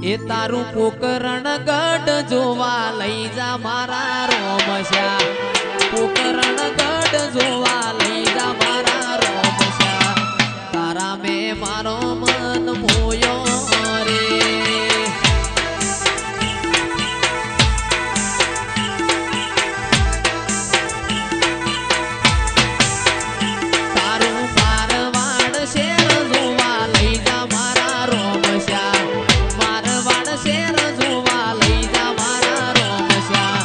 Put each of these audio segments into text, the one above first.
એ તારું પોકરણ ગઢ જોવા લઈ જા મારા રોમશા પોકરણ ગઢ જોવા લઈ જા મારા રોમશા તારા મેં મારો મન મોયો રે તારું મારવાડ શેર જોવા લઈ જા મારા રોમશા મારવાડ શેર જોવા લઈ જા મારા રોમશા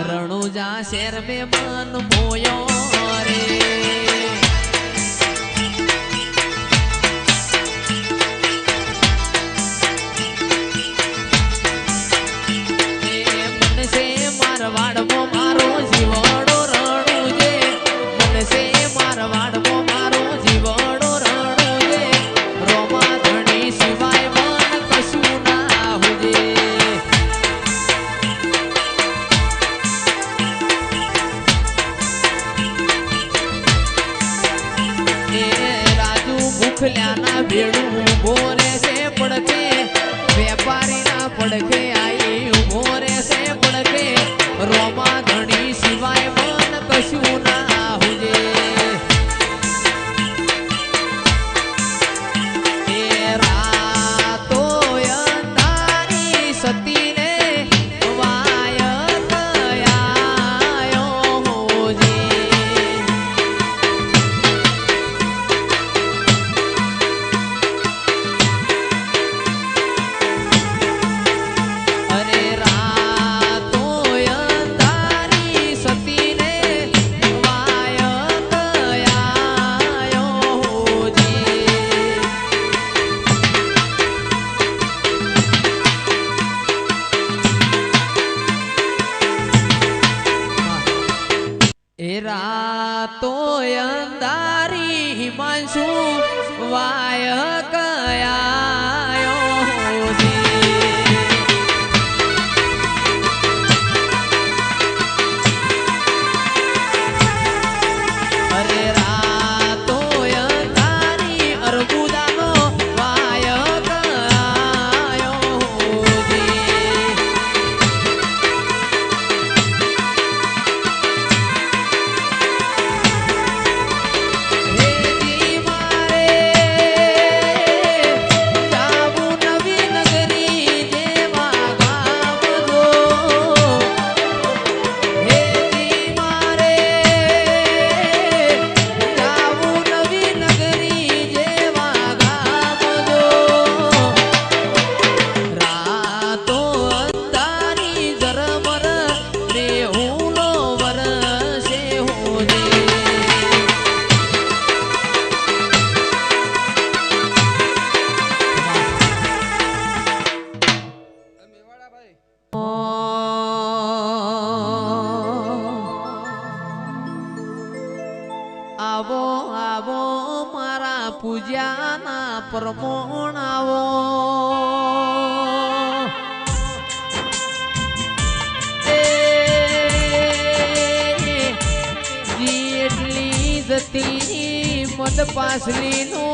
રણુજા શેર મેં મન મોયો રે મારવાડમાં મારો જીવડો રણુજે મનસે મારવાડમાં મારો જીવડો રણુજે રોમા ધણી સિવાય મન કશું ના હુજે એ રાજુ મુખલ્યાના ભેડું ઉભો રહેશે પડકે વેપારીના પડકે આઈ ઉભો રહેશે પડકે રોમા ધણી સિવાય મન કશું ના હુજે એ રાતો અંધારી સતીને વાય કયાયો હોજે અરે રાતો અંધારી સતીને વાય કયાયો હોજે એ રાતો અંધારી હિમાંશુ વાય કયાયો હોજે અરે રાતો અંધારી અર્બુદાનો વાય કયાયો હોજે હેજી મારે જાવું નવી નગરી જેવા ગામ જો હેજી મારે જાવું નવી નગરી જેવા ગામ જો રાતો અંધારી ઝરમર રેહુનો વરસે હોજે આવો આવો મારા પૂજાના પ્રમોણ આવો જેટલી જતી મદ પાસલીનો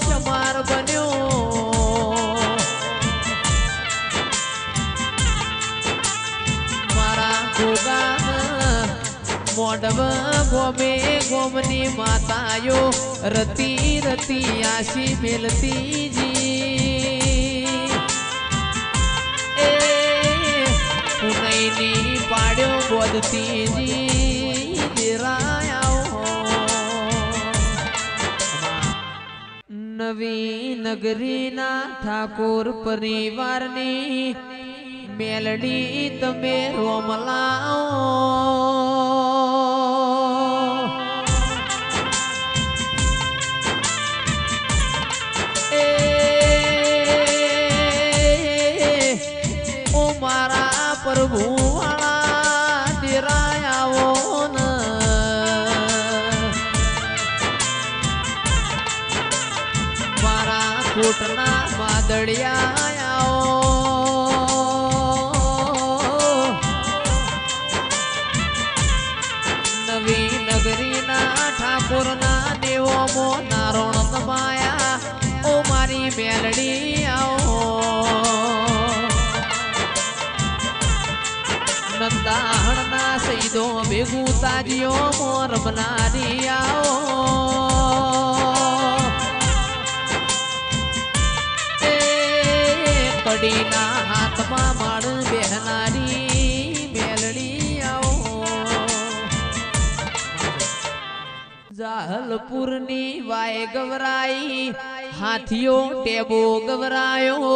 સમાર બન્યો મારા ગોગાના મોડવ ગોમે ગોમની માતાયો રતી રતી આશી મેલતી જી એ પુનઈની પાડ્યો બોધતી જી દેરાયાઓ નવી નગરીના ઠાકોર પરિવારની મેલડી તમે રોમલાઓ ઓ મારા પ્રભુ વાળા દેરાયાઓ ન મારા કોટના માદળિયાઓ નવી નગરીના ઠાકોરના દેવો નારોણ માયા ઓ મારી મેલડી આવો ભેગું તાજીઓ મોરમનારી આવો કડીના હાથમાં માળ બેહનારી મેલડી આવો જાહલપુરની વાય ગવરાઈ હાથીઓ ટેબો ગવરાયો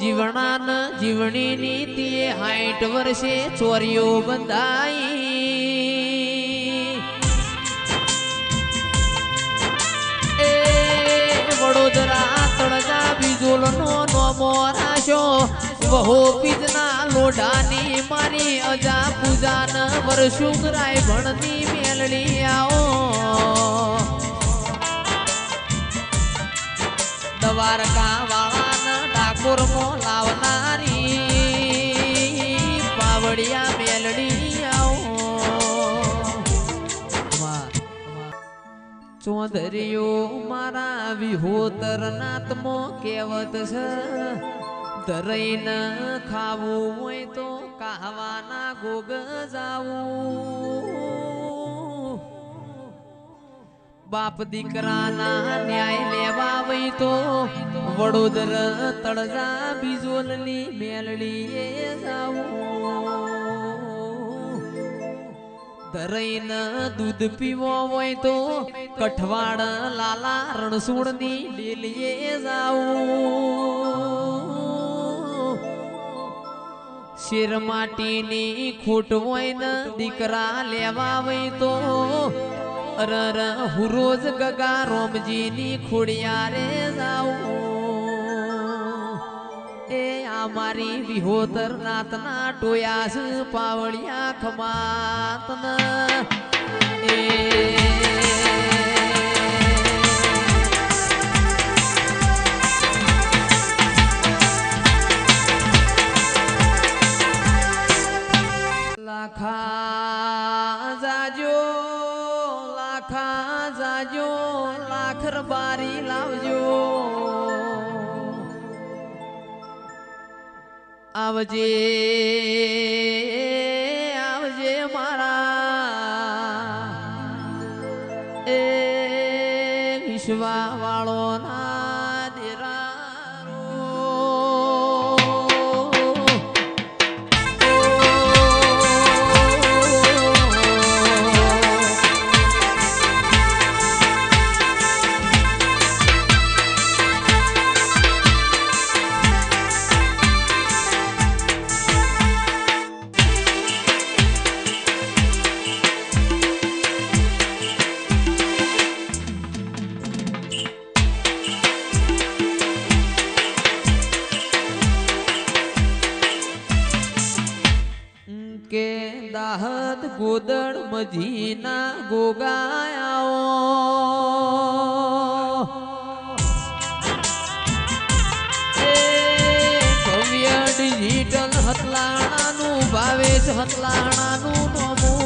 જીવણાન જીવણી નીતિએ 60 વર્ષે ચોરીઓ બંધાઈ એ વડોદરા તળજા બીજોલનો નોમો રાશો વહો પીજના લોઢાની મારી અજા પૂજાન વર્ષુકરાય ભણની મેલડી આવો દ્વારકા વાળાના ડાકોર મો લાવનારી પાવડિયા મેલડી આવો ચોધરીઓ મારા વિહોતર નાતમો કહેવત છે ધરઈન ખાવું હોય તો કહાવાના ગોગ જાવું બાપ દીકરાના ન્યાય લેવા વઈ તો વડોદર તળજા બીજોલની મેલડીએ જાવું ધરઈન દૂધ પીવો હોય તો કઠવાડ લાલા રણસુણની ડેલીએ જાવું શેર માટીની ખૂટ હોય ને દીકરા લેવા વઈ તો અરર હું રોજ ગગા રોમજીની ખોડિયારે જાઉં એ આ મારી વિહોતર નાતના ટોયા છે પાવડિયા ખમાતન એ લાખા જાજો લાખર બારી લાવજો આવજે આવજે મારા એ વિશ્વા વાળો ના દેરારો કે દાહત ગોદડ મજીના ગોગાયાઓ ભવ્ય ડિજિટલ હતલાણાનું ભાવેશ હતલાણાનું નોમું